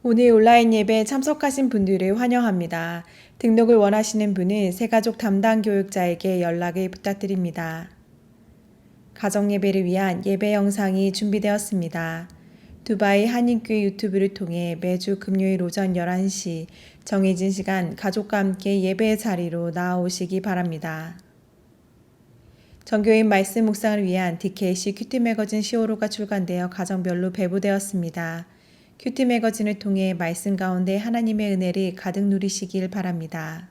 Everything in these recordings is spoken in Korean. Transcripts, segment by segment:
오늘 온라인 예배에 참석하신 분들을 환영합니다. 등록을 원하시는 분은 새가족 담당 교육자에게 연락을 부탁드립니다. 가정 예배를 위한 예배 영상이 준비되었습니다. 두바이 한인교회 유튜브를 통해 매주 금요일 오전 11시 정해진 시간 가족과 함께 예배의 자리로 나아오시기 바랍니다. 정교인 말씀 묵상을 위한 DKC 큐티 매거진 시오로가 출간되어 가정별로 배부되었습니다. 큐티 매거진을 통해 말씀 가운데 하나님의 은혜를 가득 누리시길 바랍니다.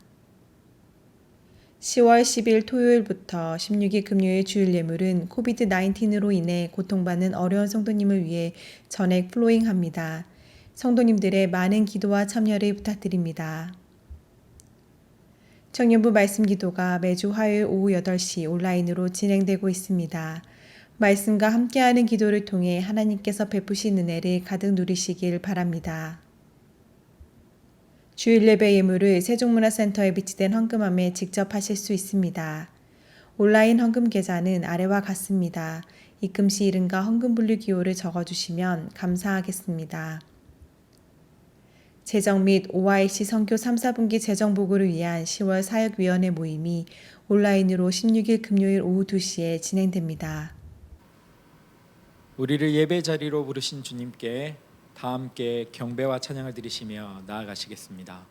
10월 10일 토요일부터 16일 금요일 주일 예물은 코비드-19으로 인해 고통받는 어려운 성도님을 위해 전액 플로잉합니다. 성도님들의 많은 기도와 참여를 부탁드립니다. 청년부 말씀 기도가 매주 화요일 오후 8시 온라인으로 진행되고 있습니다. 말씀과 함께하는 기도를 통해 하나님께서 베푸신 은혜를 가득 누리시길 바랍니다. 주일 예배 예물을 세종문화센터에 비치된 헌금함에 직접 하실 수 있습니다. 온라인 헌금 계좌는 아래와 같습니다. 입금 시 이름과 헌금 분류 기호를 적어주시면 감사하겠습니다. 재정 및 OIC 선교 3, 4분기 재정 보고를 위한 10월 사역위원회 모임이 온라인으로 16일 금요일 오후 2시에 진행됩니다. 우리를 예배 자리로 부르신 주님께 다 함께 경배와 찬양을 드리시며 나아가시겠습니다.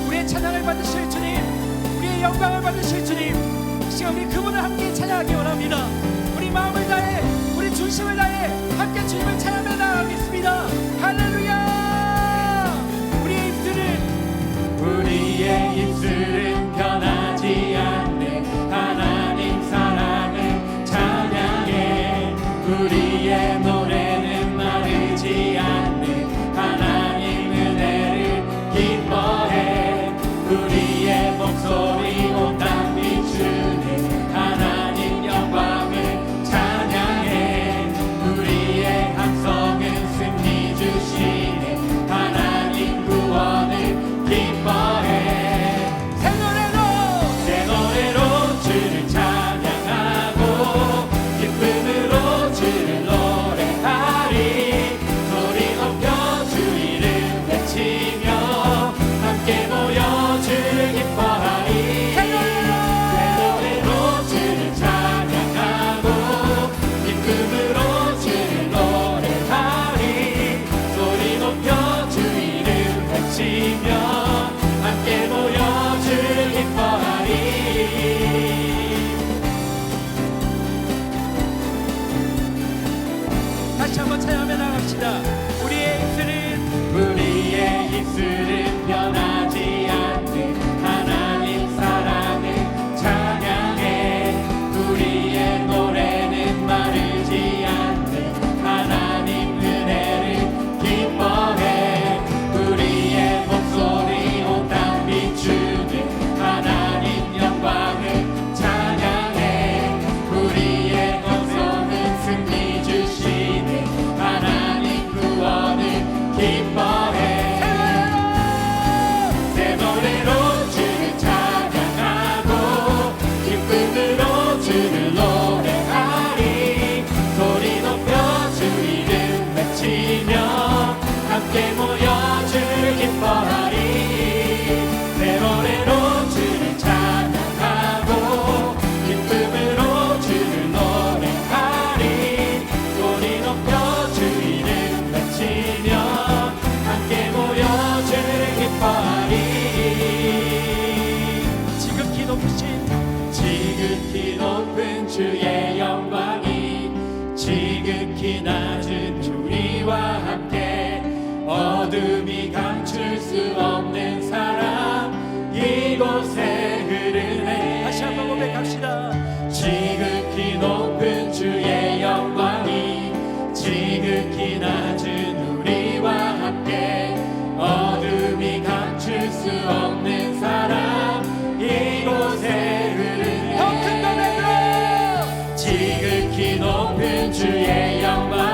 우리의 찬양을 받으실 주님, 우리의 영광을 받으실 주님, 우리 그분을 함께 찬양하기 원합니다. 우리 마음을 다해, 우리 중심을 다해 함께 주님을 찬양하며 나아가겠습니다. 할렐루야. 우리의 입술은 변하지 않는 하나님 사랑을 찬양해. 우리의 노래는 마르지 않는 하나님 은혜를 기뻐해. 우리의 목소리 온 땅 비추는 하나님 영광을 찬양해. 우리의 함성은 승리 주시는 하나님 구원을 기뻐해. 새 노래로 주를 찬양하고 기쁨으로 주를 노래하리. 소리 높여 주 이름 외치며 함께 모여 주를 기뻐하리. 새 노래로 주를 찬양하고 기쁨으로 주를 노래하리. 소리 높여 주 이름 외치며 함께 모여 주를 기뻐하리. 다시 한번 찬양하며 나갑시다. 우리의 입술은 변하지 않는 하나님 사랑을 찬양해. 우리의 노래는 마르지 않는 하나님 은혜를 기뻐해. 우리의 목소리 온 땅 비추는 하나님 영광을 찬양해. 우리의 음성은 승리 주시는 하나님 구원을 기뻐해. 새 노래로 주를 찬양하고 기쁨으로 주를 노래하리. 소리 높여 주 이름 외치며 함께 모여 주를 기뻐하리. 새 노래로 주를 찬양하고 기쁨으로 주를 노래하리. 소리 높여 주 이름 외치며 함께 모여 주를 기뻐하리. 지극히 높은 주의 영광이 지극히 낮은 우리와 함께. 어둠이 감출 수 없는 사랑 이곳에 흐르네. 다시 한번 고백합시다. 지극히 높은 주의 영광이 지극히 낮은 우리와 함께. 어둠이 감출 수 없는 사랑 이곳에 흐르네. 더 큰 노래로 지극히 높은 주의 영광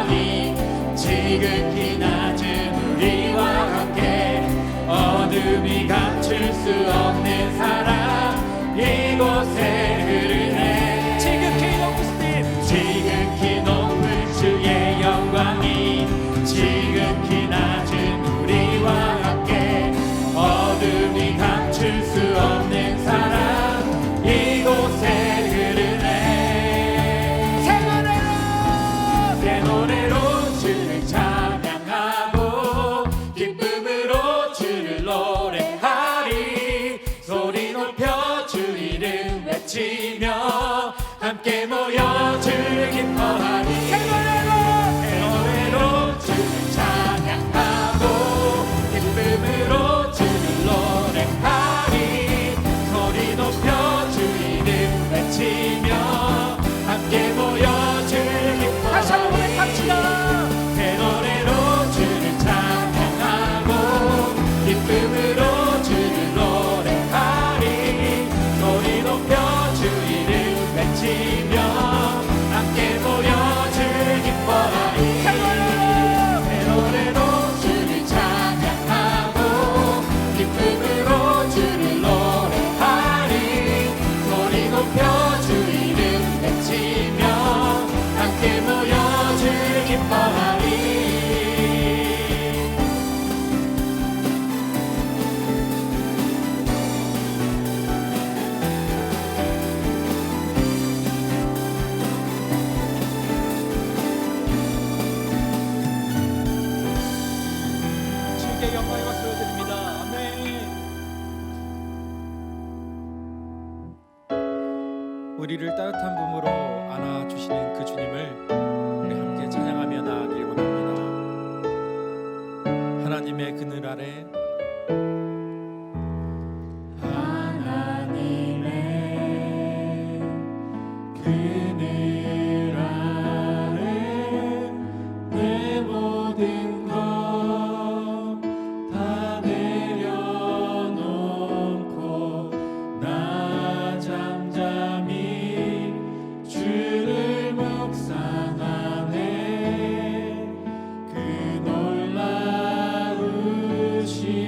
노래로 주를 찬양하고 기쁨으로 주를 노래하리. 소리 높여 주 이름 외치며 함께 모여 주를 기뻐하리. 새 노래로 주를 찬양하고 기쁨으로 주를 노래하리. 소리 높여 주 이름 외치며 함께 모여 주를 기뻐하리. 다시 한번 고백합시다. 새 노래로 주를 찬양하고 기쁨으로 주를 노래하리. 소리 높여 주 이름 외치며 함께 모여 주를 기뻐하리. 새 노래로 주를 찬양하고 기쁨으로 주를 노래하리. 소리 높여 주 이름 외치며 함께 모여 주를 기뻐하리. 주께 영광의 박수를 드립니다. 아멘. 우리를 따뜻한 품으로 안아주시는 그 주님을 우리 함께 찬양하며 나아가길 원합니다. 하나님의 그늘 아래 그늘 아래 내 모든 것 다 내려놓고 나 잠잠히 주를 묵상하네. 그 놀라우신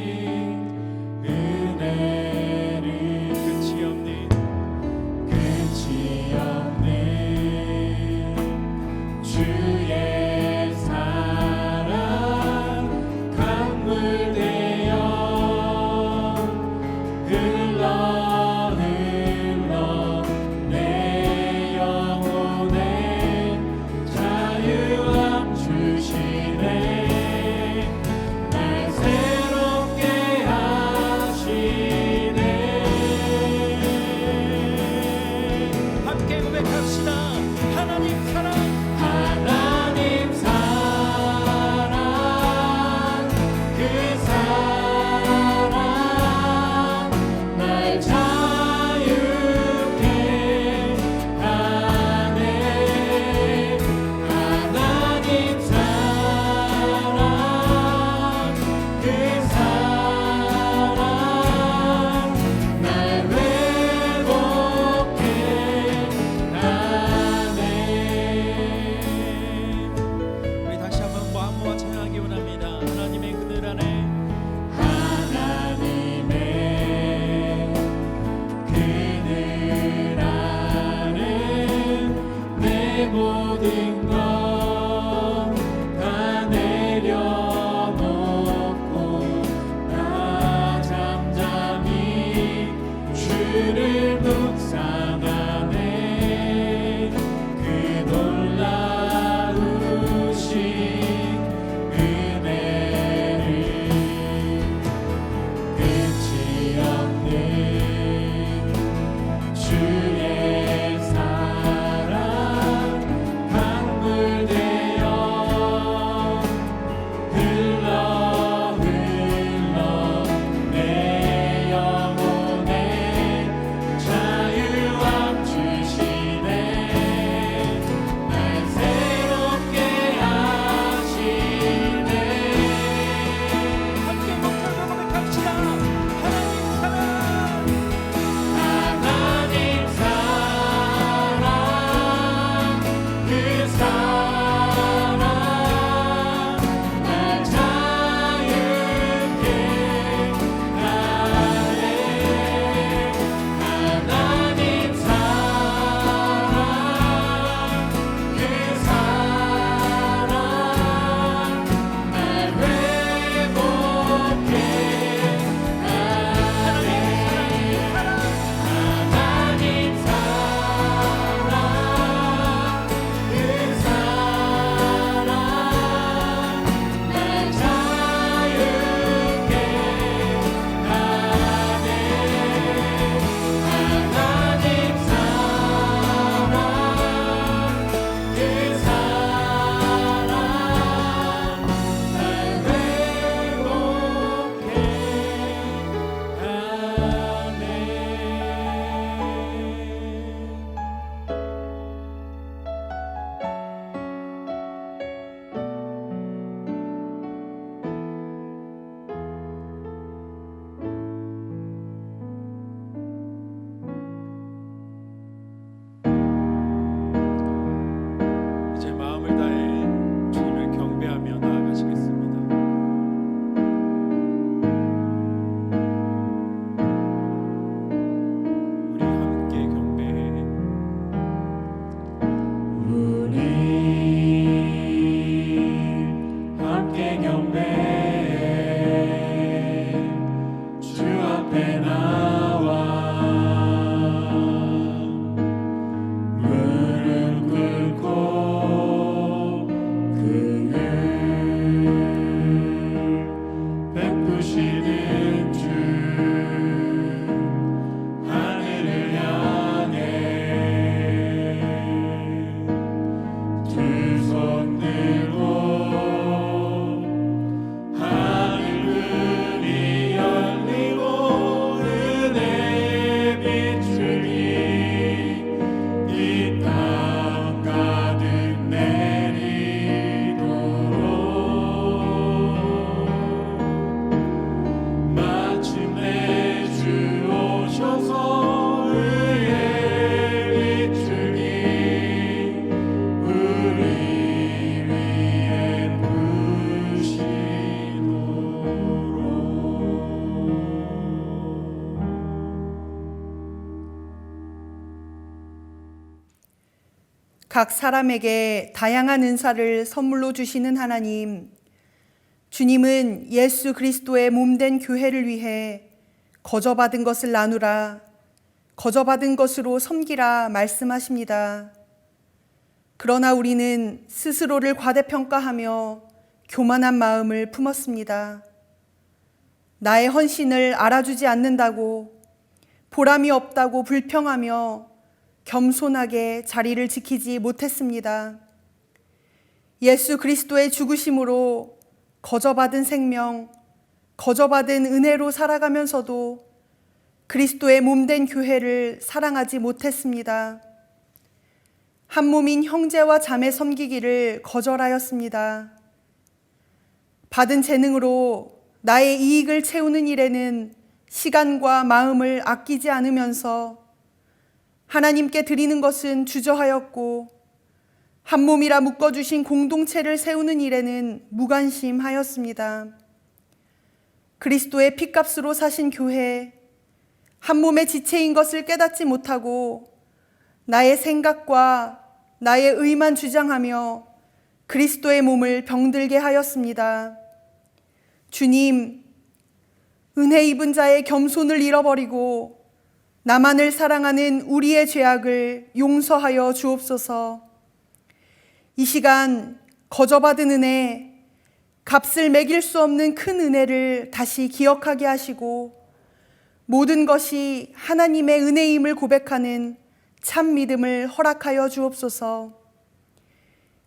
각 사람에게 다양한 은사를 선물로 주시는 하나님, 주님은 예수 그리스도의 몸된 교회를 위해 거저받은 것을 나누라, 거저받은 것으로 섬기라 말씀하십니다. 그러나 우리는 스스로를 과대평가하며 교만한 마음을 품었습니다. 나의 헌신을 알아주지 않는다고, 보람이 없다고 불평하며 겸손하게 자리를 지키지 못했습니다. 예수 그리스도의 죽으심으로 거저받은 생명, 거저받은 은혜로 살아가면서도 그리스도의 몸된 교회를 사랑하지 못했습니다. 한 몸인 형제와 자매 섬기기를 거절하였습니다. 받은 재능으로 나의 이익을 채우는 일에는 시간과 마음을 아끼지 않으면서 하나님께 드리는 것은 주저하였고, 한 몸이라 묶어주신 공동체를 세우는 일에는 무관심하였습니다. 그리스도의 핏값으로 사신 교회, 한 몸의 지체인 것을 깨닫지 못하고 나의 생각과 나의 의만 주장하며 그리스도의 몸을 병들게 하였습니다. 주님, 은혜 입은 자의 겸손을 잃어버리고 나만을 사랑하는 우리의 죄악을 용서하여 주옵소서. 이 시간 거저받은 은혜, 값을 매길 수 없는 큰 은혜를 다시 기억하게 하시고 모든 것이 하나님의 은혜임을 고백하는 참 믿음을 허락하여 주옵소서.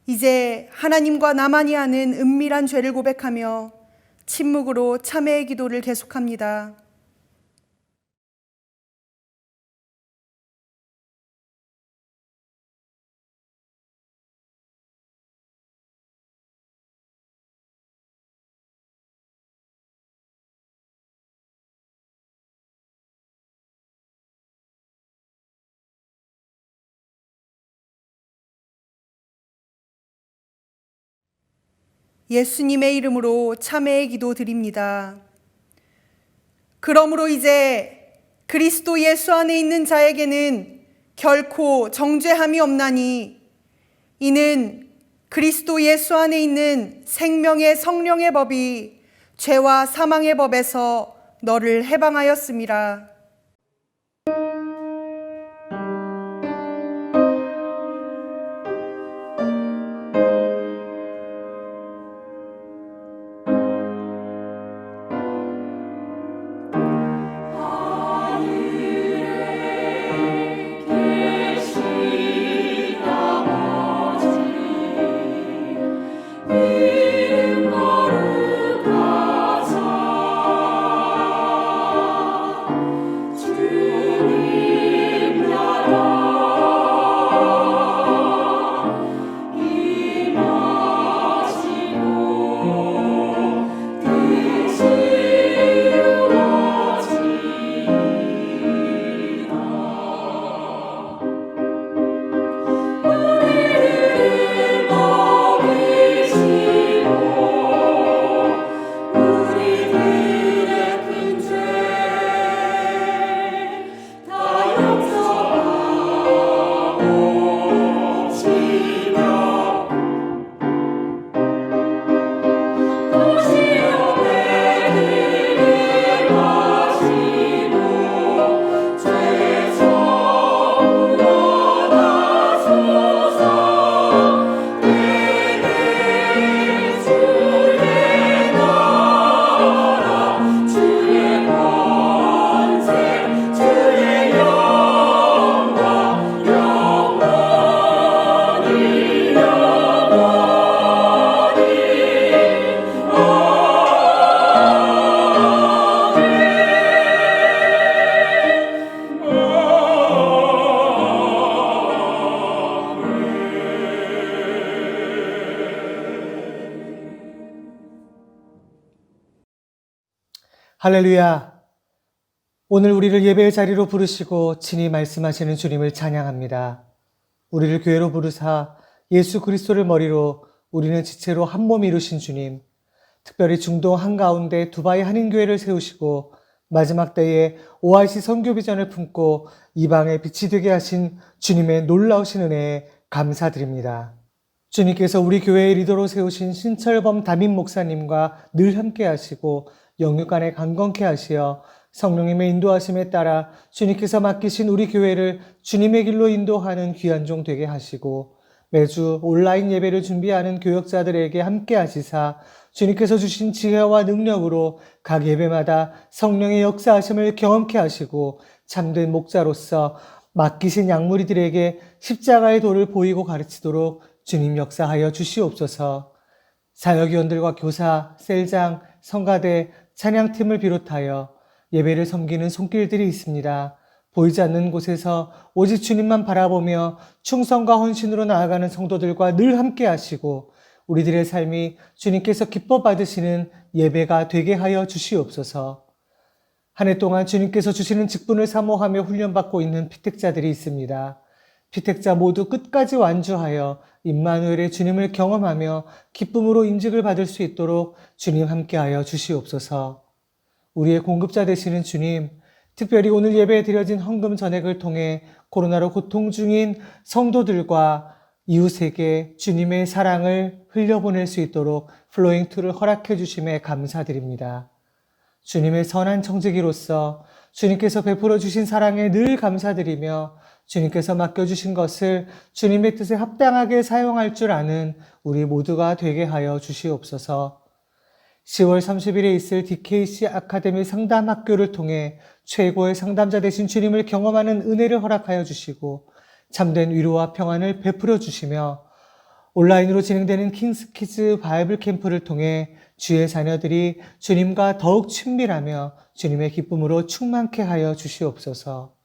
이제 하나님과 나만이 아는 은밀한 죄를 고백하며 침묵으로 참회의 기도를 계속합니다. 예수님의 이름으로 참회의 기도 드립니다. 그러므로 이제 그리스도 예수 안에 있는 자에게는 결코 정죄함이 없나니, 이는 그리스도 예수 안에 있는 생명의 성령의 법이 죄와 사망의 법에서 너를 해방하였음이라. 할렐루야! 오늘 우리를 예배의 자리로 부르시고 친히 말씀하시는 주님을 찬양합니다. 우리를 교회로 부르사 예수 그리스도를 머리로 우리는 지체로 한 몸 이루신 주님, 특별히 중동 한가운데 두바이 한인교회를 세우시고 마지막 때에 OIC 선교 비전을 품고 이방의 빛이 되게 하신 주님의 놀라우신 은혜에 감사드립니다. 주님께서 우리 교회의 리더로 세우신 신철범 담임 목사님과 늘 함께 하시고 영육간에 강건케 하시어 성령님의 인도하심에 따라 주님께서 맡기신 우리 교회를 주님의 길로 인도하는 귀한 종 되게 하시고 매주 온라인 예배를 준비하는 교역자들에게 함께 하시사 주님께서 주신 지혜와 능력으로 각 예배마다 성령의 역사하심을 경험케 하시고 참된 목자로서 맡기신 양무리들에게 십자가의 도를 보이고 가르치도록 주님 역사하여 주시옵소서. 사역위원들과 교사, 셀장, 성가대, 찬양팀을 비롯하여 예배를 섬기는 손길들이 있습니다. 보이지 않는 곳에서 오직 주님만 바라보며 충성과 헌신으로 나아가는 성도들과 늘 함께 하시고 우리들의 삶이 주님께서 기뻐 받으시는 예배가 되게 하여 주시옵소서. 한 해 동안 주님께서 주시는 직분을 사모하며 훈련받고 있는 피택자들이 있습니다. 피택자 모두 끝까지 완주하여 임마누엘의 주님을 경험하며 기쁨으로 인직을 받을 수 있도록 주님 함께하여 주시옵소서. 우리의 공급자 되시는 주님, 특별히 오늘 예배에 드려진 헌금 전액을 통해 코로나로 고통 중인 성도들과 이웃에게 주님의 사랑을 흘려보낼 수 있도록 플로잉2를 허락해 주심에 감사드립니다. 주님의 선한 청지기로서 주님께서 베풀어 주신 사랑에 늘 감사드리며 주님께서 맡겨주신 것을 주님의 뜻에 합당하게 사용할 줄 아는 우리 모두가 되게 하여 주시옵소서. 10월 30일에 있을 DKC 아카데미 상담학교를 통해 최고의 상담자 되신 주님을 경험하는 은혜를 허락하여 주시고 참된 위로와 평안을 베풀어 주시며 온라인으로 진행되는 킹스키즈 바이블 캠프를 통해 주의 자녀들이 주님과 더욱 친밀하며 주님의 기쁨으로 충만케 하여 주시옵소서.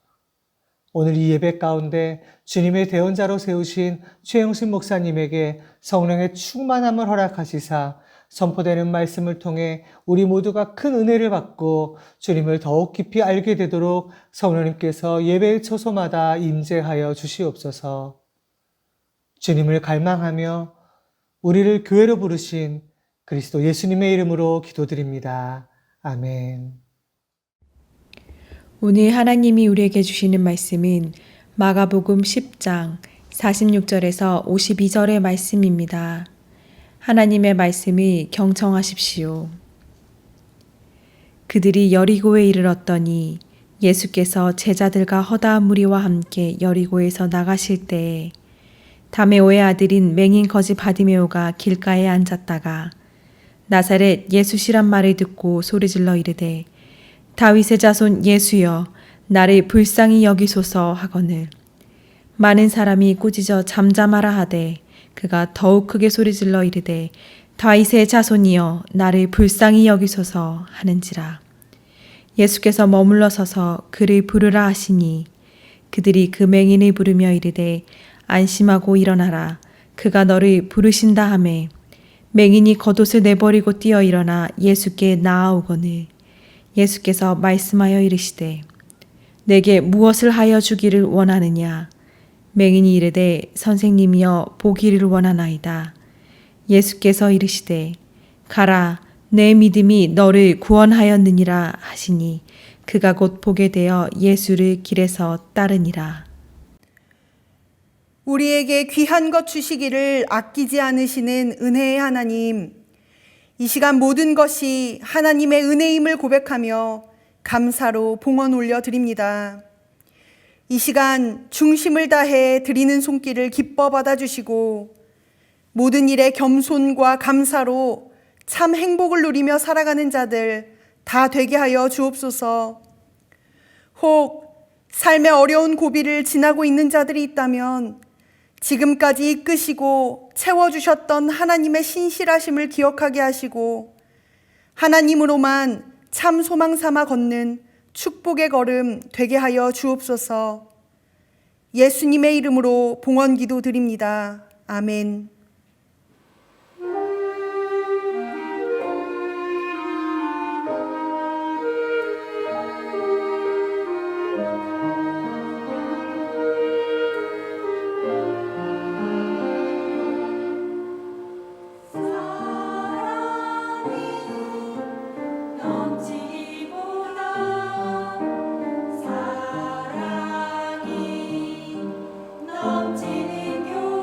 오늘 이 예배 가운데 주님의 대언자로 세우신 최영신 목사님에게 성령의 충만함을 허락하시사 선포되는 말씀을 통해 우리 모두가 큰 은혜를 받고 주님을 더욱 깊이 알게 되도록 성령님께서 예배의 처소마다 임재하여 주시옵소서. 주님을 갈망하며 우리를 교회로 부르신 그리스도 예수님의 이름으로 기도드립니다. 아멘. 오늘 하나님이 우리에게 주시는 말씀은 마가복음 10장 46절에서 52절의 말씀입니다. 하나님의 말씀을 경청하십시오. 그들이 여리고에 이르렀더니 예수께서 제자들과 허다한 무리와 함께 여리고에서 나가실 때에 다메오의 아들인 맹인 거지 바디메오가 길가에 앉았다가 나사렛 예수시란 말을 듣고 소리질러 이르되 다윗의 자손 예수여 나를 불쌍히 여기소서 하거늘 많은 사람이 꾸짖어 잠잠하라 하되 그가 더욱 크게 소리질러 이르되 다윗의 자손이여 나를 불쌍히 여기소서 하는지라. 예수께서 머물러 서서 그를 부르라 하시니 그들이 그 맹인을 부르며 이르되 안심하고 일어나라 그가 너를 부르신다 하매 맹인이 겉옷을 내버리고 뛰어 일어나 예수께 나아오거늘 예수께서 말씀하여 이르시되 내게 무엇을 하여 주기를 원하느냐. 맹인이 이르되 선생님이여 보기를 원하나이다. 예수께서 이르시되 가라 내 믿음이 너를 구원하였느니라 하시니 그가 곧 보게 되어 예수를 길에서 따르니라. 우리에게 귀한 것 주시기를 아끼지 않으시는 은혜의 하나님, 이 시간 모든 것이 하나님의 은혜임을 고백하며 감사로 봉헌 올려드립니다. 이 시간 중심을 다해 드리는 손길을 기뻐 받아주시고 모든 일에 겸손과 감사로 참 행복을 누리며 살아가는 자들 다 되게 하여 주옵소서. 혹 삶의 어려운 고비를 지나고 있는 자들이 있다면 지금까지 이끄시고 채워주셨던 하나님의 신실하심을 기억하게 하시고 하나님으로만 참 소망 삼아 걷는 축복의 걸음 되게 하여 주옵소서. 예수님의 이름으로 봉헌 기도 드립니다. 아멘. 넘치는 교회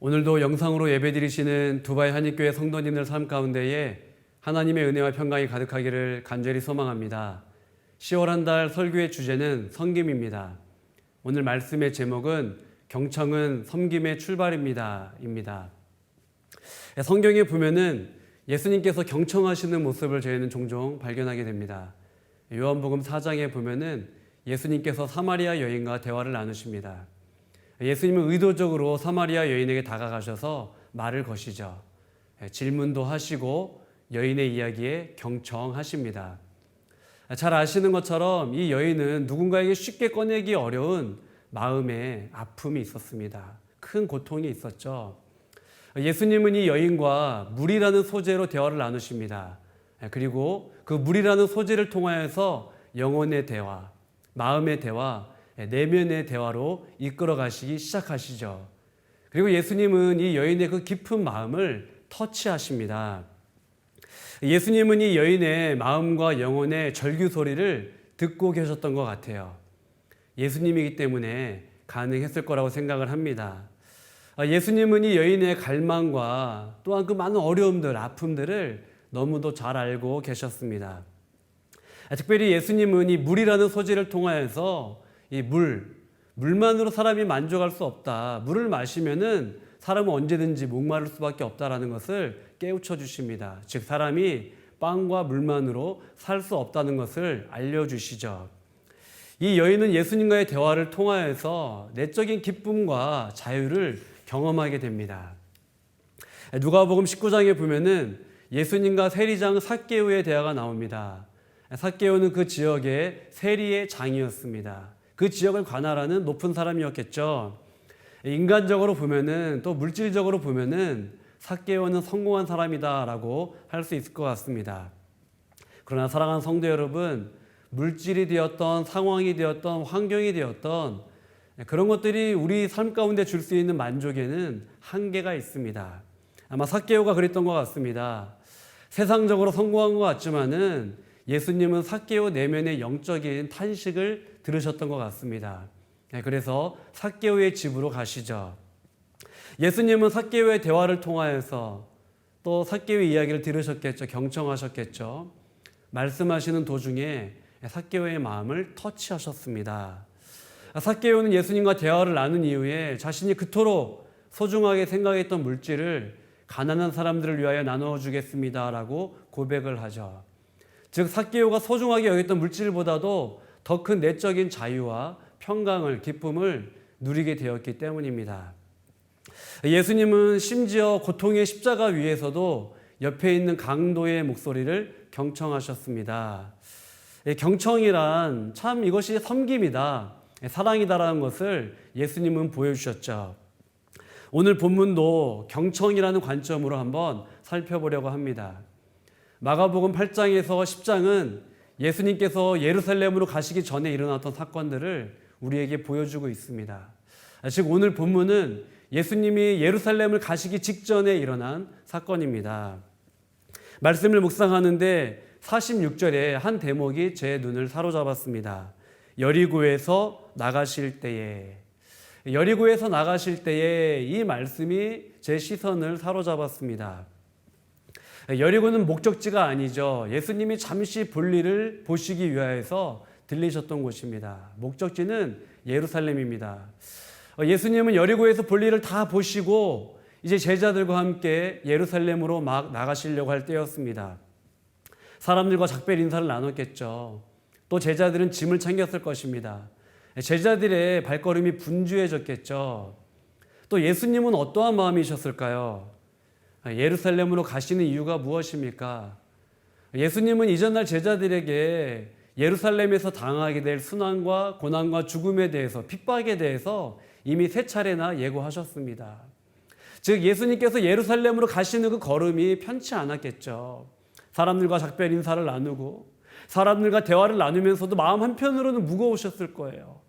오늘도 영상으로 예배드리시는 두바이 한인교회 성도님들 삶 가운데에 하나님의 은혜와 평강이 가득하기를 간절히 소망합니다. 10월 한 달 설교의 주제는 섬김입니다. 오늘 말씀의 제목은 경청은 섬김의 출발입니다. 입니다. 성경에 보면은 예수님께서 경청하시는 모습을 저희는 종종 발견하게 됩니다. 요한복음 4장에 보면은 예수님께서 사마리아 여인과 대화를 나누십니다. 예수님은 의도적으로 사마리아 여인에게 다가가셔서 말을 거시죠. 질문도 하시고 여인의 이야기에 경청하십니다. 잘 아시는 것처럼 이 여인은 누군가에게 쉽게 꺼내기 어려운 마음의 아픔이 있었습니다. 큰 고통이 있었죠. 예수님은 이 여인과 물이라는 소재로 대화를 나누십니다. 그리고 그 물이라는 소재를 통하여서 영혼의 대화, 마음의 대화, 내면의 대화로 이끌어 가시기 시작하시죠. 그리고 예수님은 이 여인의 그 깊은 마음을 터치하십니다. 예수님은 이 여인의 마음과 영혼의 절규 소리를 듣고 계셨던 것 같아요. 예수님이기 때문에 가능했을 거라고 생각을 합니다. 예수님은 이 여인의 갈망과 또한 그 많은 어려움들, 아픔들을 너무도 잘 알고 계셨습니다. 특별히 예수님은 이 물이라는 소재를 통하여서 이 물만으로 사람이 만족할 수 없다. 물을 마시면은 사람은 언제든지 목마를 수밖에 없다라는 것을 깨우쳐 주십니다. 즉 사람이 빵과 물만으로 살 수 없다는 것을 알려주시죠. 이 여인은 예수님과의 대화를 통하여서 내적인 기쁨과 자유를 경험하게 됩니다. 누가복음 19장에 보면은 예수님과 세리장 삭개오의 대화가 나옵니다. 삭개오는 그 지역의 세리의 장이었습니다. 그 지역을 관할하는 높은 사람이었겠죠. 인간적으로 보면은 또 물질적으로 보면은 삭개오는 성공한 사람이다라고 할 수 있을 것 같습니다. 그러나 사랑하는 성도 여러분, 물질이 되었던 상황이 되었던 환경이 되었던 그런 것들이 우리 삶 가운데 줄 수 있는 만족에는 한계가 있습니다. 아마 삭개오가 그랬던 것 같습니다. 세상적으로 성공한 것 같지만은 예수님은 삭개오 내면의 영적인 탄식을 들으셨던 것 같습니다. 그래서 삭개오의 집으로 가시죠. 예수님은 삭개오의 대화를 통하여서 또 삭개오의 이야기를 들으셨겠죠. 경청하셨겠죠. 말씀하시는 도중에 삭개오의 마음을 터치하셨습니다. 삭개오는 예수님과 대화를 나눈 이후에 자신이 그토록 소중하게 생각했던 물질을 가난한 사람들을 위하여 나눠주겠습니다라고 고백을 하죠. 즉 삭개오가 소중하게 여겼던 물질보다도 더 큰 내적인 자유와 평강을, 기쁨을 누리게 되었기 때문입니다. 예수님은 심지어 고통의 십자가 위에서도 옆에 있는 강도의 목소리를 경청하셨습니다. 경청이란 참 이것이 섬김이다, 사랑이다라는 것을 예수님은 보여주셨죠. 오늘 본문도 경청이라는 관점으로 한번 살펴보려고 합니다. 마가복음 8장에서 10장은 예수님께서 예루살렘으로 가시기 전에 일어났던 사건들을 우리에게 보여주고 있습니다. 즉 오늘 본문은 예수님이 예루살렘을 가시기 직전에 일어난 사건입니다. 말씀을 묵상하는데 46절에 한 대목이 제 눈을 사로잡았습니다. 여리고에서 나가실 때에. 여리고에서 나가실 때에 이 말씀이 제 시선을 사로잡았습니다. 여리고는 목적지가 아니죠. 예수님이 잠시 볼일을 보시기 위하여서 들리셨던 곳입니다. 목적지는 예루살렘입니다. 예수님은 여리고에서 볼일을 다 보시고 이제 제자들과 함께 예루살렘으로 막 나가시려고 할 때였습니다. 사람들과 작별 인사를 나눴겠죠. 또 제자들은 짐을 챙겼을 것입니다. 제자들의 발걸음이 분주해졌겠죠. 또 예수님은 어떠한 마음이셨을까요? 예루살렘으로 가시는 이유가 무엇입니까? 예수님은 이전날 제자들에게 예루살렘에서 당하게 될 순환과 고난과 죽음에 대해서, 핍박에 대해서 이미 3차례나 예고하셨습니다. 즉 예수님께서 예루살렘으로 가시는 그 걸음이 편치 않았겠죠. 사람들과 작별 인사를 나누고 사람들과 대화를 나누면서도 마음 한편으로는 무거우셨을 거예요.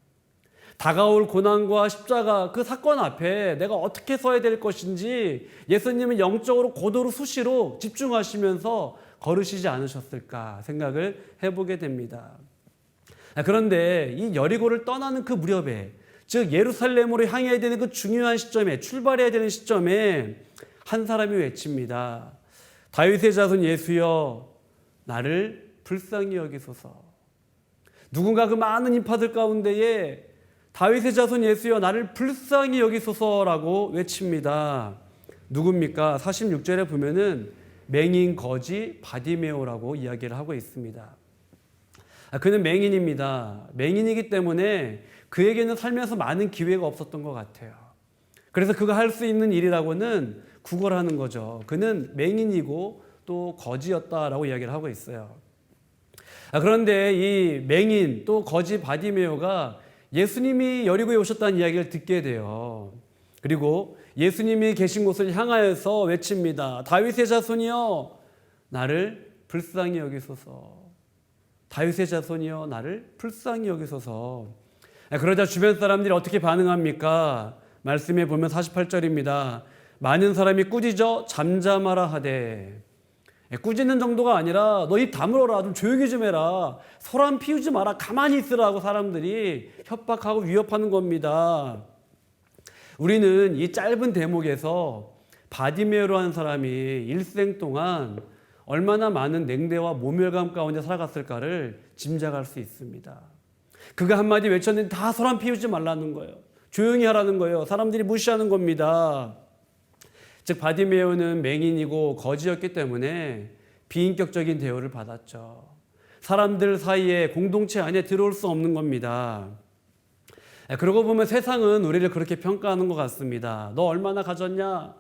다가올 고난과 십자가 그 사건 앞에 내가 어떻게 서야 될 것인지 예수님은 영적으로 고도로 수시로 집중하시면서 걸으시지 않으셨을까 생각을 해보게 됩니다. 그런데 이 여리고를 떠나는 그 무렵에 즉 예루살렘으로 향해야 되는 그 중요한 시점에, 출발해야 되는 시점에 한 사람이 외칩니다. 다윗의 자손 예수여, 나를 불쌍히 여기소서. 누군가 그 많은 인파들 가운데에 다윗의 자손 예수여, 나를 불쌍히 여기소서라고 외칩니다. 누굽니까? 46절에 보면은 맹인 거지 바디메오라고 이야기를 하고 있습니다. 그는 맹인입니다. 맹인이기 때문에 그에게는 살면서 많은 기회가 없었던 것 같아요. 그래서 그가 할 수 있는 일이라고는 구걸하는 거죠. 그는 맹인이고 또 거지였다라고 이야기를 하고 있어요. 그런데 이 맹인 또 거지 바디메오가 예수님이 여리고에 오셨다는 이야기를 듣게 돼요. 그리고 예수님이 계신 곳을 향하여서 외칩니다. 다윗의 자손이여, 나를 불쌍히 여기소서. 다윗의 자손이여, 나를 불쌍히 여기소서. 그러자 주변 사람들이 어떻게 반응합니까? 말씀에 보면 48절입니다. 많은 사람이 꾸짖어 잠잠하라 하되. 꾸짖는 정도가 아니라 너 입 다물어라, 좀 조용히 좀 해라, 소란 피우지 마라, 가만히 있으라고 사람들이 협박하고 위협하는 겁니다. 우리는 이 짧은 대목에서 바디메오라는 사람이 일생 동안 얼마나 많은 냉대와 모멸감 가운데 살아갔을까를 짐작할 수 있습니다. 그가 한마디 외쳤는데 다 소란 피우지 말라는 거예요. 조용히 하라는 거예요. 사람들이 무시하는 겁니다. 즉 바디메오는 맹인이고 거지였기 때문에 비인격적인 대우를 받았죠. 사람들 사이에 공동체 안에 들어올 수 없는 겁니다. 그러고 보면 세상은 우리를 그렇게 평가하는 것 같습니다. 너 얼마나 가졌냐?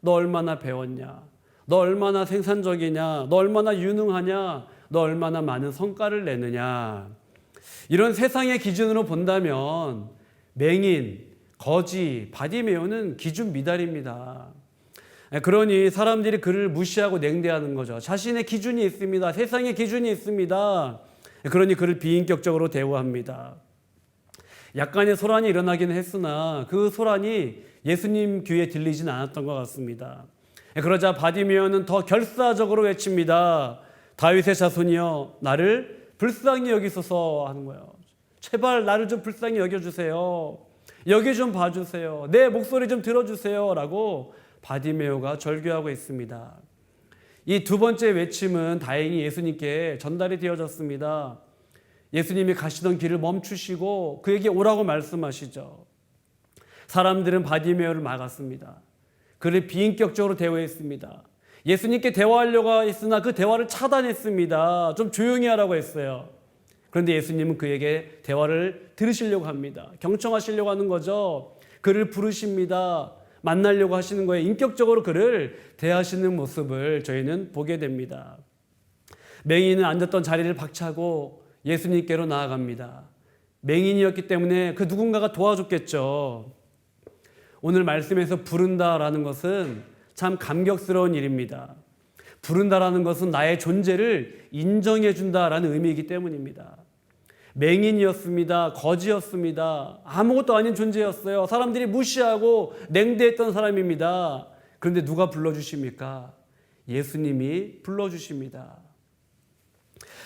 너 얼마나 배웠냐? 너 얼마나 생산적이냐? 너 얼마나 유능하냐? 너 얼마나 많은 성과를 내느냐? 이런 세상의 기준으로 본다면 맹인, 거지, 바디메오는 기준 미달입니다. 그러니 사람들이 그를 무시하고 냉대하는 거죠. 자신의 기준이 있습니다. 세상의 기준이 있습니다. 그러니 그를 비인격적으로 대우합니다. 약간의 소란이 일어나긴 했으나 그 소란이 예수님 귀에 들리진 않았던 것 같습니다. 그러자 바디메오는 더 결사적으로 외칩니다. 다윗의 자손이여, 나를 불쌍히 여기소서 하는 거예요. 제발 나를 좀 불쌍히 여겨주세요. 여기 좀 봐주세요. 내 목소리 좀 들어주세요 라고 바디메오가 절규하고 있습니다. 이 두 번째 외침은 다행히 예수님께 전달이 되어졌습니다. 예수님이 가시던 길을 멈추시고 그에게 오라고 말씀하시죠. 사람들은 바디메오를 막았습니다. 그를 비인격적으로 대우했습니다. 예수님께 대화하려고 했으나 그 대화를 차단했습니다. 좀 조용히 하라고 했어요. 그런데 예수님은 그에게 대화를 들으시려고 합니다. 경청하시려고 하는 거죠. 그를 부르십니다. 만나려고 하시는 거예요. 인격적으로 그를 대하시는 모습을 저희는 보게 됩니다. 맹인은 앉았던 자리를 박차고 예수님께로 나아갑니다. 맹인이었기 때문에 그 누군가가 도와줬겠죠. 오늘 말씀에서 부른다라는 것은 참 감격스러운 일입니다. 부른다라는 것은 나의 존재를 인정해 준다라는 의미이기 때문입니다. 맹인이었습니다. 거지였습니다. 아무것도 아닌 존재였어요. 사람들이 무시하고 냉대했던 사람입니다. 그런데 누가 불러주십니까? 예수님이 불러주십니다.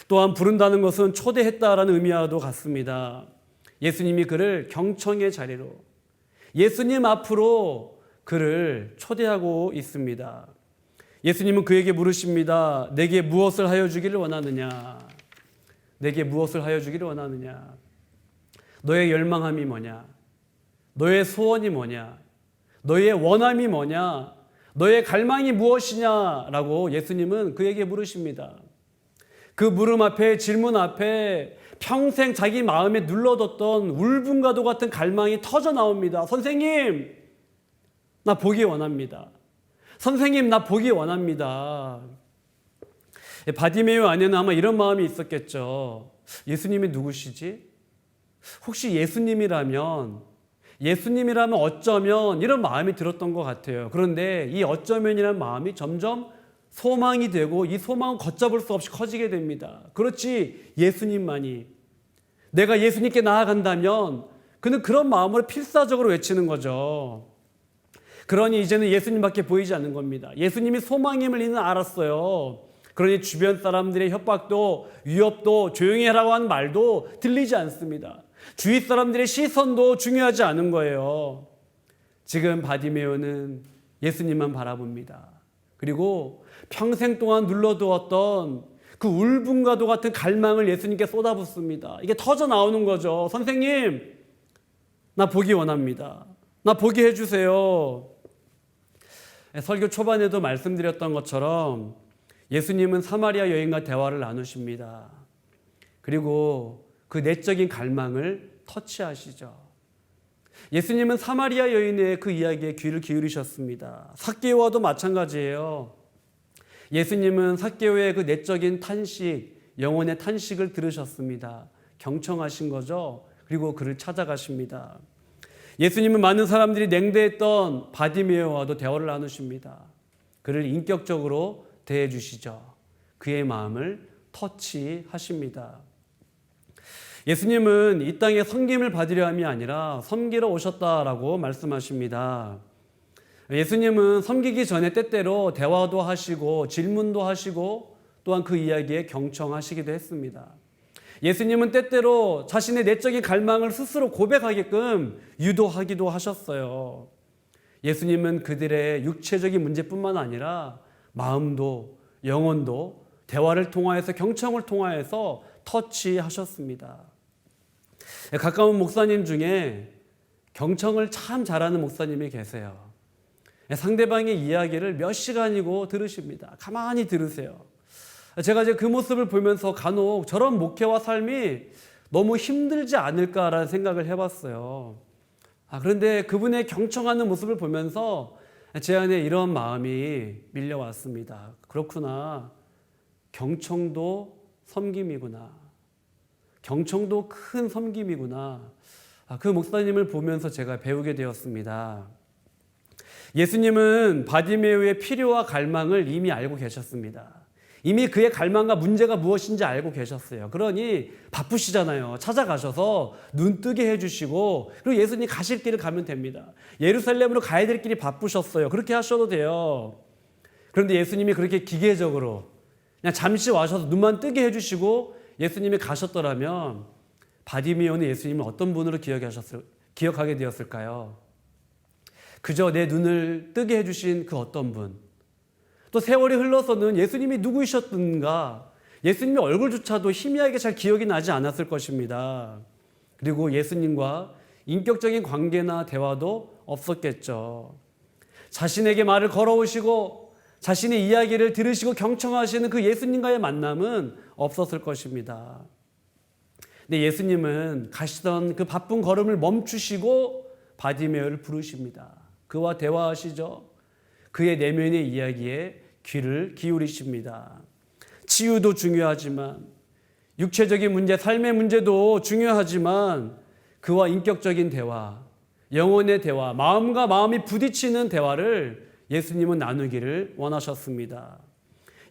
또한 부른다는 것은 초대했다라는 의미와도 같습니다. 예수님이 그를 경청의 자리로, 예수님 앞으로 그를 초대하고 있습니다. 예수님은 그에게 물으십니다. 내게 무엇을 하여 주기를 원하느냐? 내게 무엇을 하여 주기를 원하느냐? 너의 열망함이 뭐냐? 너의 소원이 뭐냐? 너의 원함이 뭐냐? 너의 갈망이 무엇이냐? 라고 예수님은 그에게 물으십니다. 그 물음 앞에, 질문 앞에 평생 자기 마음에 눌러뒀던 울분과도 같은 갈망이 터져 나옵니다. 선생님, 나 보기 원합니다. 선생님, 나 보기 원합니다. 바디메오 안에는 아마 이런 마음이 있었겠죠. 예수님이 누구시지? 혹시 예수님이라면 어쩌면 이런 마음이 들었던 것 같아요. 그런데 이 어쩌면이라는 마음이 점점 소망이 되고 이 소망은 걷잡을 수 없이 커지게 됩니다. 그렇지, 예수님만이. 내가 예수님께 나아간다면 그는 그런 마음으로 필사적으로 외치는 거죠. 그러니 이제는 예수님밖에 보이지 않는 겁니다. 예수님이 소망임을 이는 알았어요. 그러니 주변 사람들의 협박도 위협도 조용히 하라고 하는 말도 들리지 않습니다. 주위 사람들의 시선도 중요하지 않은 거예요. 지금 바디메오는 예수님만 바라봅니다. 그리고 평생 동안 눌러두었던 그 울분과도 같은 갈망을 예수님께 쏟아붓습니다. 이게 터져 나오는 거죠. 선생님, 나 보기 원합니다. 나 보게 해주세요. 설교 초반에도 말씀드렸던 것처럼 예수님은 사마리아 여인과 대화를 나누십니다. 그리고 그 내적인 갈망을 터치하시죠. 예수님은 사마리아 여인의 그 이야기에 귀를 기울이셨습니다. 삭개오와도 마찬가지예요. 예수님은 삭개오의 그 내적인 탄식, 영혼의 탄식을 들으셨습니다. 경청하신 거죠. 그리고 그를 찾아가십니다. 예수님은 많은 사람들이 냉대했던 바디메오와도 대화를 나누십니다. 그를 인격적으로 대해 주시죠. 그의 마음을 터치하십니다. 예수님은 이 땅에 섬김을 받으려 함이 아니라 섬기러 오셨다라고 말씀하십니다. 예수님은 섬기기 전에 때때로 대화도 하시고 질문도 하시고 또한 그 이야기에 경청하시기도 했습니다. 예수님은 때때로 자신의 내적인 갈망을 스스로 고백하게끔 유도하기도 하셨어요. 예수님은 그들의 육체적인 문제뿐만 아니라 마음도 영혼도 대화를 통하여서 경청을 통하여서 터치하셨습니다. 가까운 목사님 중에 경청을 참 잘하는 목사님이 계세요. 상대방의 이야기를 몇 시간이고 들으십니다. 가만히 들으세요. 제가 이제 그 모습을 보면서 간혹 저런 목회와 삶이 너무 힘들지 않을까라는 생각을 해봤어요. 그런데 그분의 경청하는 모습을 보면서 제 안에 이런 마음이 밀려왔습니다. 그렇구나. 경청도 섬김이구나. 경청도 큰 섬김이구나. 그 목사님을 보면서 제가 배우게 되었습니다. 예수님은 바디메오의 필요와 갈망을 이미 알고 계셨습니다. 이미 그의 갈망과 문제가 무엇인지 알고 계셨어요. 그러니 바쁘시잖아요. 찾아가셔서 눈 뜨게 해주시고 그리고 예수님 가실 길을 가면 됩니다. 예루살렘으로 가야 될 길이 바쁘셨어요. 그렇게 하셔도 돼요. 그런데 예수님이 그렇게 기계적으로 그냥 잠시 와셔서 눈만 뜨게 해주시고 예수님이 가셨더라면 바디메오는 예수님을 어떤 분으로 기억하게 되었을까요? 그저 내 눈을 뜨게 해주신 그 어떤 분. 또 세월이 흘러서는 예수님이 누구이셨던가 예수님의 얼굴조차도 희미하게 잘 기억이 나지 않았을 것입니다. 그리고 예수님과 인격적인 관계나 대화도 없었겠죠. 자신에게 말을 걸어오시고 자신의 이야기를 들으시고 경청하시는 그 예수님과의 만남은 없었을 것입니다. 근데 예수님은 가시던 그 바쁜 걸음을 멈추시고 바디메오를 부르십니다. 그와 대화하시죠. 그의 내면의 이야기에 귀를 기울이십니다. 치유도 중요하지만 육체적인 문제, 삶의 문제도 중요하지만 그와 인격적인 대화, 영혼의 대화, 마음과 마음이 부딪히는 대화를 예수님은 나누기를 원하셨습니다.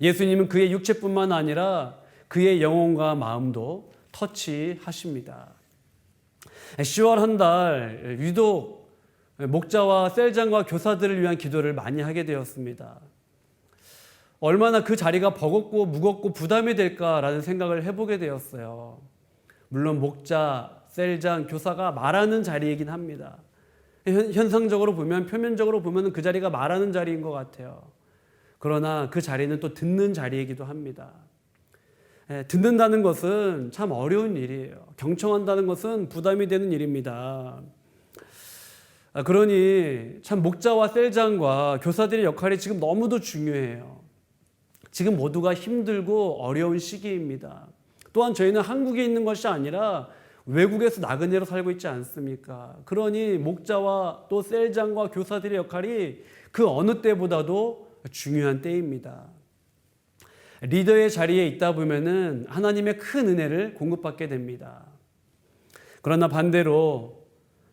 예수님은 그의 육체뿐만 아니라 그의 영혼과 마음도 터치하십니다. 10월 한 달 유독 목자와 셀장과 교사들을 위한 기도를 많이 하게 되었습니다. 얼마나 그 자리가 버겁고 무겁고 부담이 될까라는 생각을 해보게 되었어요. 물론 목자, 셀장, 교사가 말하는 자리이긴 합니다. 현상적으로 보면, 표면적으로 보면 그 자리가 말하는 자리인 것 같아요. 그러나 그 자리는 또 듣는 자리이기도 합니다. 듣는다는 것은 참 어려운 일이에요. 경청한다는 것은 부담이 되는 일입니다. 그러니 참 목자와 셀장과 교사들의 역할이 지금 너무도 중요해요. 지금 모두가 힘들고 어려운 시기입니다. 또한 저희는 한국에 있는 것이 아니라 외국에서 나그네로 살고 있지 않습니까? 그러니 목자와 또 셀장과 교사들의 역할이 그 어느 때보다도 중요한 때입니다. 리더의 자리에 있다 보면은 하나님의 큰 은혜를 공급받게 됩니다. 그러나 반대로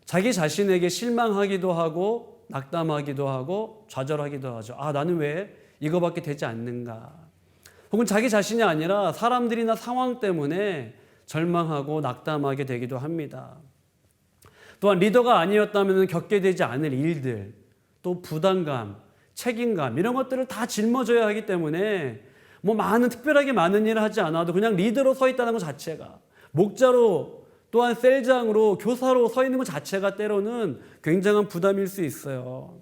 자기 자신에게 실망하기도 하고 낙담하기도 하고 좌절하기도 하죠. 나는 왜 이거밖에 되지 않는가? 혹은 자기 자신이 아니라 사람들이나 상황 때문에 절망하고 낙담하게 되기도 합니다. 또한 리더가 아니었다면 겪게 되지 않을 일들, 또 부담감, 책임감 이런 것들을 다 짊어져야 하기 때문에 특별하게 많은 일을 하지 않아도 그냥 리더로 서 있다는 것 자체가 목자로 또한 셀장으로 교사로 서 있는 것 자체가 때로는 굉장한 부담일 수 있어요.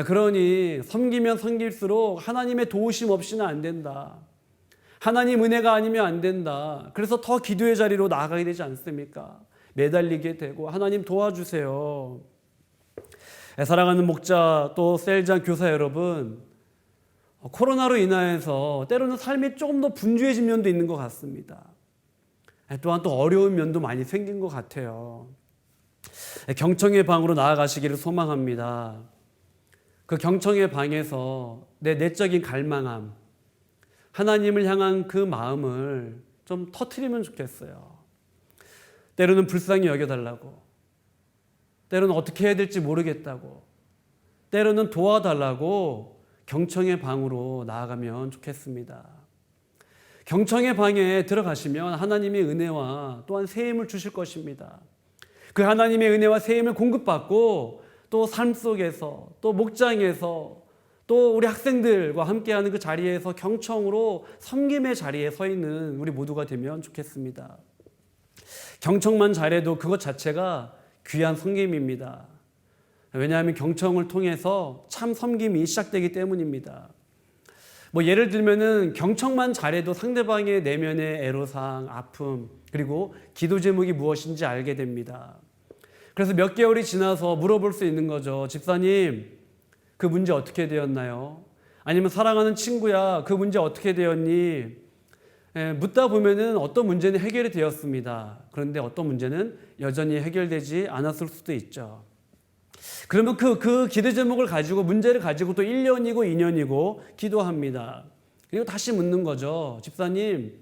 그러니 섬기면 섬길수록 하나님의 도우심 없이는 안 된다. 하나님 은혜가 아니면 안 된다. 그래서 더 기도의 자리로 나아가게 되지 않습니까? 매달리게 되고 하나님 도와주세요. 사랑하는 목자 또 셀장 교사 여러분, 코로나로 인하여서 때로는 삶이 조금 더 분주해진 면도 있는 것 같습니다. 또한 또 어려운 면도 많이 생긴 것 같아요. 경청의 방으로 나아가시기를 소망합니다. 그 경청의 방에서 내 내적인 갈망함, 하나님을 향한 그 마음을 좀 터트리면 좋겠어요. 때로는 불쌍히 여겨달라고, 때로는 어떻게 해야 될지 모르겠다고, 때로는 도와달라고 경청의 방으로 나아가면 좋겠습니다. 경청의 방에 들어가시면 하나님의 은혜와 또한 새 힘을 주실 것입니다. 그 하나님의 은혜와 새 힘을 공급받고 또 삶 속에서 또 목장에서 또 우리 학생들과 함께하는 그 자리에서 경청으로 섬김의 자리에 서 있는 우리 모두가 되면 좋겠습니다. 경청만 잘해도 그것 자체가 귀한 섬김입니다. 왜냐하면 경청을 통해서 참 섬김이 시작되기 때문입니다. 예를 들면은 경청만 잘해도 상대방의 내면의 애로사항, 아픔, 그리고 기도 제목이 무엇인지 알게 됩니다. 그래서 몇 개월이 지나서 물어볼 수 있는 거죠. 집사님, 그 문제 어떻게 되었나요? 아니면 사랑하는 친구야, 그 문제 어떻게 되었니? 묻다 보면은 어떤 문제는 해결이 되었습니다. 그런데 어떤 문제는 여전히 해결되지 않았을 수도 있죠. 그러면 그 기도 제목을 가지고 문제를 가지고 또 1년이고 2년이고 기도합니다. 그리고 다시 묻는 거죠. 집사님,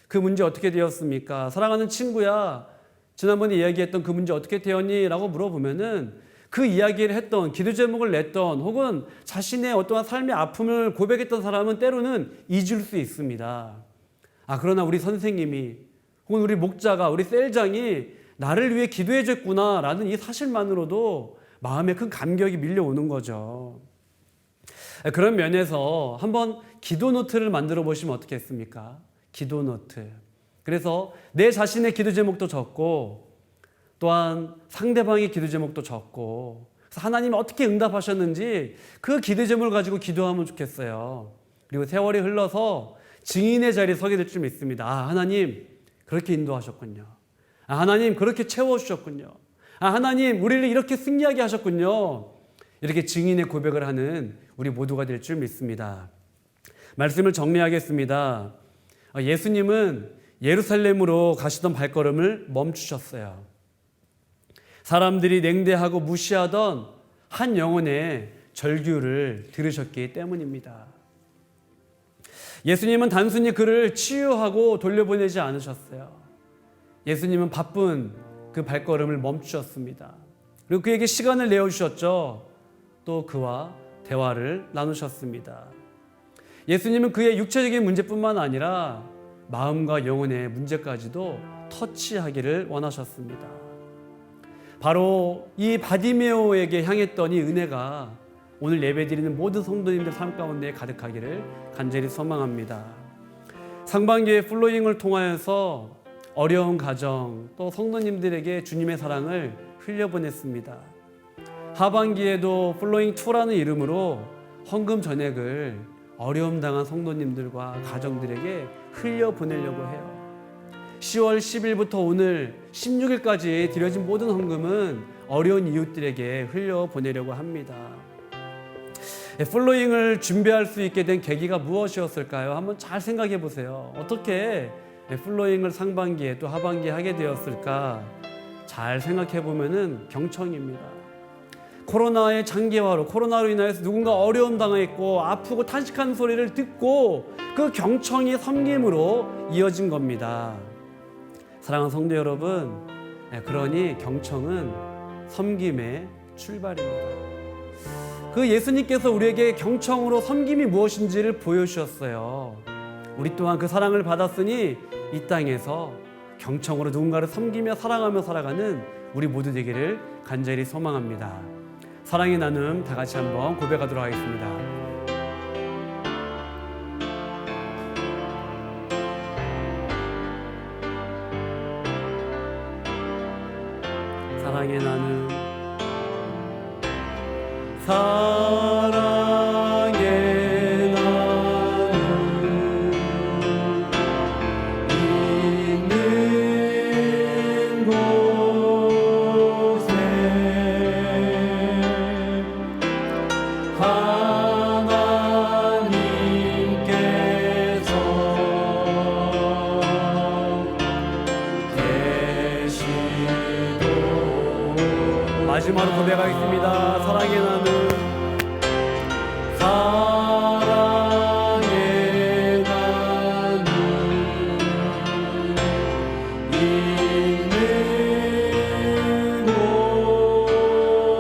그 문제 어떻게 되었습니까? 사랑하는 친구야, 지난번에 이야기했던 그 문제 어떻게 되었니? 라고 물어보면은 그 이야기를 했던, 기도 제목을 냈던, 혹은 자신의 어떠한 삶의 아픔을 고백했던 사람은 때로는 잊을 수 있습니다. 그러나 우리 선생님이, 혹은 우리 목자가, 우리 셀장이 나를 위해 기도해 줬구나 라는 이 사실만으로도 마음에 큰 감격이 밀려오는 거죠. 그런 면에서 한번 기도 노트를 만들어 보시면 어떻겠습니까? 기도 노트. 그래서 내 자신의 기도 제목도 적고 또한 상대방의 기도 제목도 적고, 그래서 하나님이 어떻게 응답하셨는지 그 기도 제목을 가지고 기도하면 좋겠어요. 그리고 세월이 흘러서 증인의 자리에 서게 될 줄 믿습니다. 하나님 그렇게 인도하셨군요. 하나님 그렇게 채워주셨군요. 하나님 우리를 이렇게 승리하게 하셨군요. 이렇게 증인의 고백을 하는 우리 모두가 될 줄 믿습니다. 말씀을 정리하겠습니다. 예수님은 예루살렘으로 가시던 발걸음을 멈추셨어요. 사람들이 냉대하고 무시하던 한 영혼의 절규를 들으셨기 때문입니다. 예수님은 단순히 그를 치유하고 돌려보내지 않으셨어요. 예수님은 바쁜 그 발걸음을 멈추셨습니다. 그리고 그에게 시간을 내어주셨죠. 또 그와 대화를 나누셨습니다. 예수님은 그의 육체적인 문제뿐만 아니라 마음과 영혼의 문제까지도 터치하기를 원하셨습니다. 바로 이 바디메오에게 향했던 이 은혜가 오늘 예배드리는 모든 성도님들 삶 가운데 가득하기를 간절히 소망합니다. 상반기의 플로잉을 통하여서 어려운 가정 또 성도님들에게 주님의 사랑을 흘려보냈습니다. 하반기에도 플로잉 2라는 이름으로 헌금 전액을 어려움 당한 성도님들과 가정들에게 흘려보내려고 해요. 10월 10일부터 오늘 16일까지 드려진 모든 헌금은 어려운 이웃들에게 흘려보내려고 합니다. 플로잉을 준비할 수 있게 된 계기가 무엇이었을까요? 한번 잘 생각해 보세요. 어떻게 플로잉을 상반기에 또 하반기에 하게 되었을까? 잘 생각해 보면은 경청입니다. 코로나의 장기화로, 코로나로 인하여서 누군가 어려움 당했고 아프고 탄식하는 소리를 듣고 그 경청이 섬김으로 이어진 겁니다. 사랑하는 성도 여러분, 그러니 경청은 섬김의 출발입니다. 그 예수님께서 우리에게 경청으로 섬김이 무엇인지를 보여주셨어요. 우리 또한 그 사랑을 받았으니 이 땅에서 경청으로 누군가를 섬기며 사랑하며 살아가는 우리 모두 되기를 간절히 소망합니다. 사랑의 나눔 다 같이 한번 고백하도록 하겠습니다. 사랑의 나는 사랑의 나는 있는 곳에 하나님께서 계시도 마지막으로 고백하겠습니다. 사랑의 나는 사랑의 나는 있는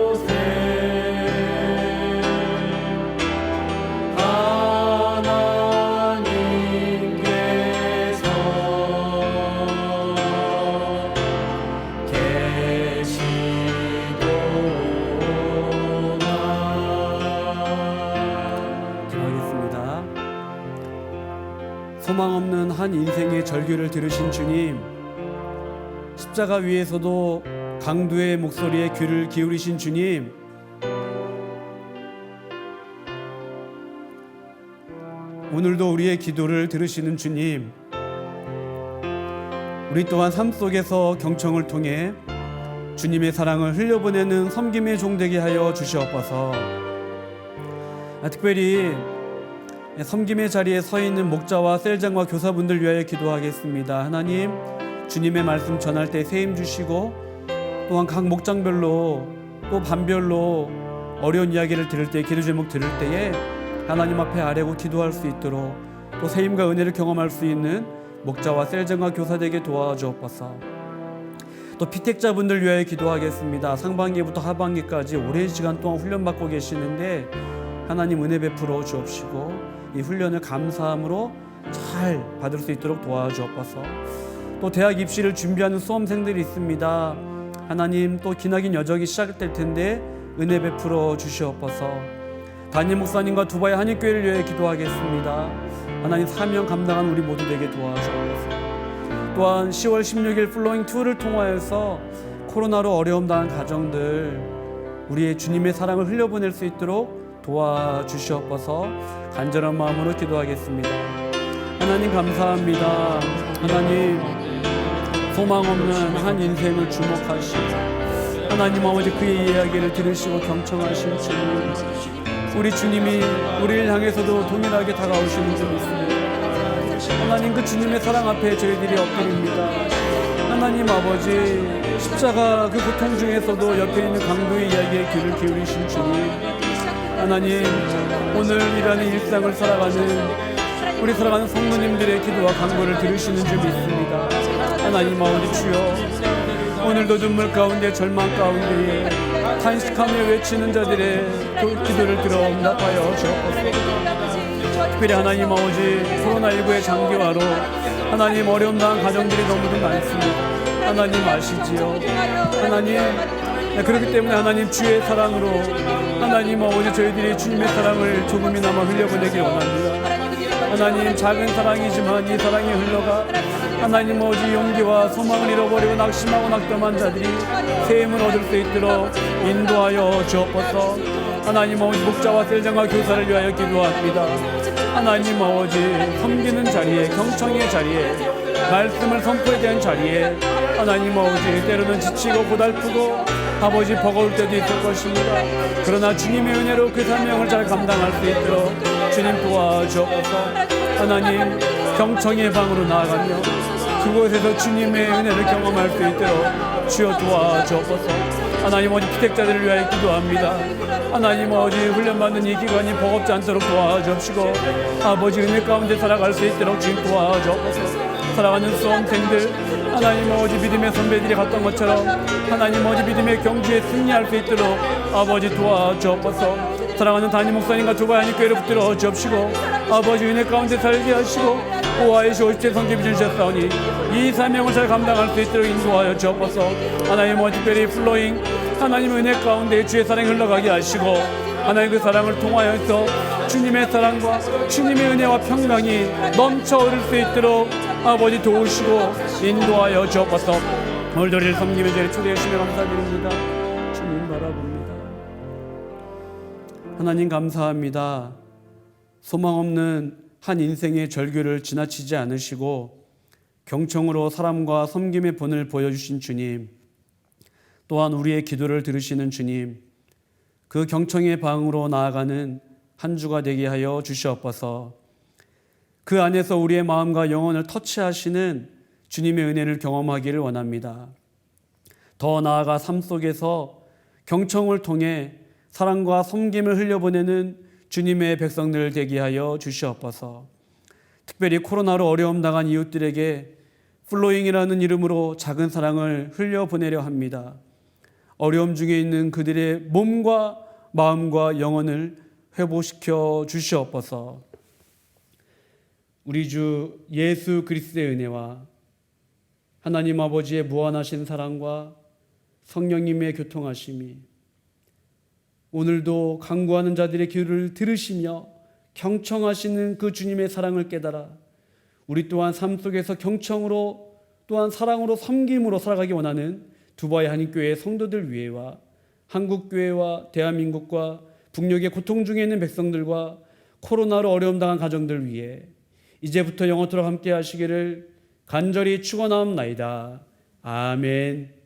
곳에 기도하겠습니다. 소망 없는 한 인생의 절규를 들으신 주님, 십자가 위에서도 강도의 목소리에 귀를 기울이신 주님, 오늘도 우리의 기도를 들으시는 주님, 우리 또한 삶 속에서 경청을 통해 주님의 사랑을 흘려보내는 섬김의 종되게 하여 주시옵소서. 특별히 섬김의 자리에 서 있는 목자와 셀장과 교사분들 위하여 기도하겠습니다. 하나님, 주님의 말씀 전할 때 세임 주시고, 또한 각 목장별로 또 반별로 어려운 이야기를 들을 때, 기도 제목 들을 때에 하나님 앞에 아뢰고 기도할 수 있도록, 또 세임과 은혜를 경험할 수 있는 목자와 셀장과 교사 되게 도와주옵소서. 또 피택자분들 위하여 기도하겠습니다. 상반기부터 하반기까지 오랜 시간 동안 훈련받고 계시는데 하나님 은혜 베풀어 주옵시고, 이 훈련을 감사함으로 잘 받을 수 있도록 도와주옵소서. 또 대학 입시를 준비하는 수험생들이 있습니다. 하나님, 또 기나긴 여정이 시작될 텐데 은혜 베풀어 주시옵소서. 담임 목사님과 두바이 한인교회를 위해 기도하겠습니다. 하나님, 사명 감당한 우리 모두 되게 도와주옵소서. 또한 10월 16일 플로잉 2를 통하여서 코로나로 어려움 당한 가정들, 우리의 주님의 사랑을 흘려보낼 수 있도록 도와주시옵소서. 간절한 마음으로 기도하겠습니다. 하나님, 감사합니다. 하나님, 소망 없는 한 인생을 주목하시고 하나님 아버지 그의 이야기를 들으시고 경청하신 주님, 우리 주님이 우리를 향해서도 동일하게 다가오시는 줄 믿습니다. 하나님, 그 주님의 사랑 앞에 저희들이 엎드립니다. 하나님 아버지, 십자가 그 고통 중에서도 옆에 있는 강도의 이야기에 귀를 기울이신 주님, 하나님, 오늘 이라는 일상을 살아가는 우리 살아가는 성도님들의 기도와 간구를 들으시는 줄 믿습니다. 하나님 아버지 주여, 오늘도 눈물 가운데 절망 가운데에 탄식하며 외치는 자들의 기도를 들어 응답하여 주옵소서. 특별히 하나님 아버지, 코로나19의 장기화로 하나님 어려움 당한 가정들이 너무도 많습니다. 하나님 아시지요. 하나님, 그렇기 때문에 하나님 주의 사랑으로 하나님 아버지 저희들이 주님의 사랑을 조금이나마 흘려보내길 원합니다. 하나님, 작은 사랑이지만 이 사랑이 흘러가 하나님 아버지 용기와 소망을 잃어버리고 낙심하고 낙담한 자들이 세임을 얻을 수 있도록 인도하여 주옵소서. 하나님 아버지, 목자와 셀장과 교사를 위하여 기도합니다. 하나님 아버지, 섬기는 자리에, 경청의 자리에, 말씀을 선포해야 되는 자리에 하나님 아버지, 때로는 지치고 고달프고 아버지 버거울 때도 있을 것입니다. 그러나 주님의 은혜로 그 사명을 잘 감당할 수 있도록 주님 도와주옵소서. 하나님, 경청의 방으로 나아가며 그곳에서 주님의 은혜를 경험할 수 있도록 주여 도와주옵소서. 하나님 아버지, 피택자들을 위하여 기도합니다. 하나님 아버지, 훈련받는 이 기간이 버겁지 않도록 도와주옵시고 아버지 은혜 가운데 살아갈 수 있도록 주님 도와주옵소서. 살아가는 수험생들, 하나님 아버지 믿음의 선배들이 갔던 것처럼 하나님 아버지 믿음의 경주에 승리할 수 있도록 아버지 도와주옵소서. 사랑하는 담임 목사님과 두바이 한인교회를 붙들어 주옵시고 아버지 은혜 가운데 살게 하시고 오하이시 50대 성김이 주셨사오니 이 사명을 잘 감당할 수 있도록 인도하여 주옵소서. 하나님 아버지, 특별히 플로잉 하나님 은혜 가운데 주의 사랑이 흘러가게 하시고 하나님 그 사랑을 통하여서 주님의 사랑과 주님의 은혜와 평강이 넘쳐 흐를 수 있도록 아버지 도우시고 인도하여 주옵소서. 오늘도 우리를 섬김의 자리에 초대해 주시며 감사드립니다. 주님 바라봅니다. 하나님 감사합니다. 소망 없는 한 인생의 절규를 지나치지 않으시고 경청으로 사람과 섬김의 본을 보여주신 주님, 또한 우리의 기도를 들으시는 주님, 그 경청의 방으로 나아가는 한 주가 되게 하여 주시옵소서. 그 안에서 우리의 마음과 영혼을 터치하시는 주님의 은혜를 경험하기를 원합니다. 더 나아가 삶 속에서 경청을 통해 사랑과 섬김을 흘려보내는 주님의 백성들 되게 하여 주시옵소서. 특별히 코로나로 어려움 당한 이웃들에게 플로잉이라는 이름으로 작은 사랑을 흘려보내려 합니다. 어려움 중에 있는 그들의 몸과 마음과 영혼을 회복시켜 주시옵소서. 우리 주 예수 그리스도의 은혜와 하나님 아버지의 무한하신 사랑과 성령님의 교통하심이 오늘도 간구하는 자들의 기도를 들으시며 경청하시는 그 주님의 사랑을 깨달아 우리 또한 삶 속에서 경청으로 또한 사랑으로 섬김으로 살아가기 원하는 두바이 한인교회 성도들 위해와 한국교회와 대한민국과 북녘의 고통 중에 있는 백성들과 코로나로 어려움 당한 가정들 위해 이제부터 영원토록 함께 하시기를 간절히 축원하옵나이다. 아멘.